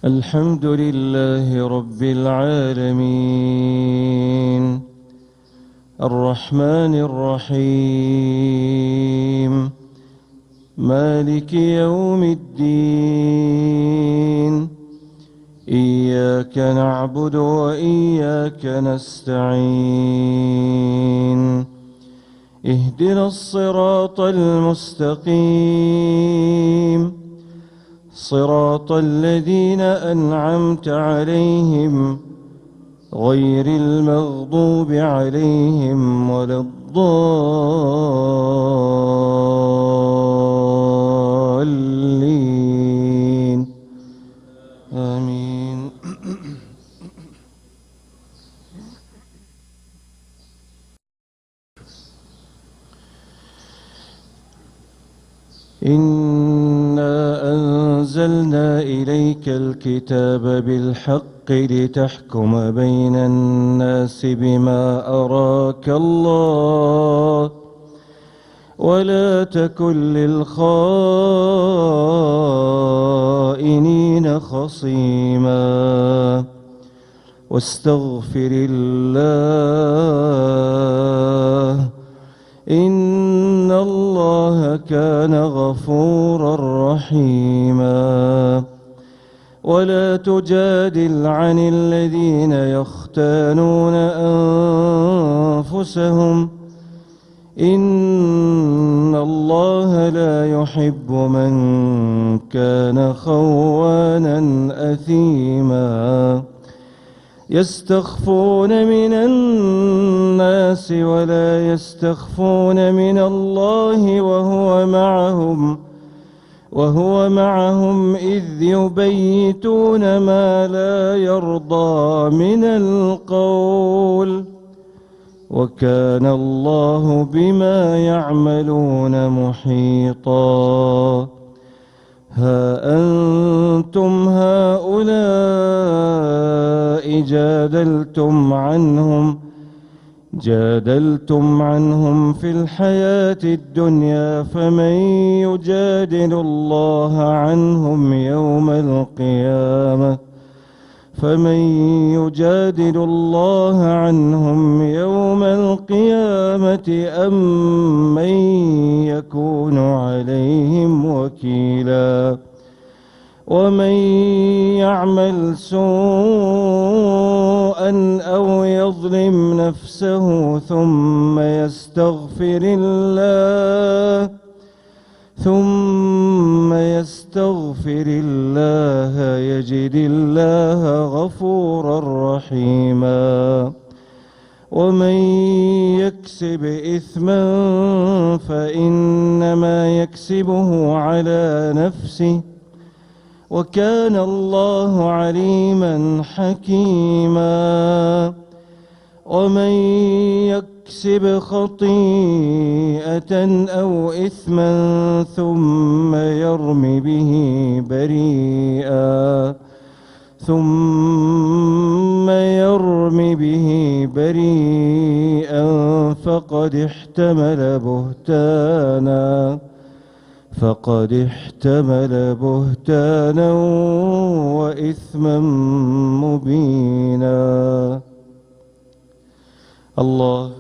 الحمد لله رب العالمين الرحمن الرحيم مالك يوم الدين إياك نعبد وإياك نستعين اهدنا الصراط المستقيم صراط الذين أنعمت عليهم غير المغضوب عليهم ولا الضالين آمين. إنا أنزلنا إليك الكتاب بالحق لتحكم بين الناس بما أراك الله ولا تكن للخائنين خصيما واستغفر الله إن الله كان غفورا رحيما ولا تجادل عن الذين يختانون أنفسهم إن الله لا يحب من كان خوانا أثيما يستخفون من الناس ولا يستخفون من الله وهو معهم إذ يبيتون ما لا يرضى من القول وكان الله بما يعملون محيطا ها أنتم هؤلاء جادلتم عنهم في الحياة الدنيا فمن يجادل الله عنهم يوم القيامة أم من يكون عليهم وكيلا ومن يعمل سوءا أو يظلم نفسه ثم يستغفر الله يجد الله غفورا رحيما ومن يكسب إثما فإنما يكسبه على نفسه وكان الله عليما حكيما ومن يكسب خطيئة أو إثما ثم يرم به بريئا فقد احتمل بهتانا وإثما مبينا. الله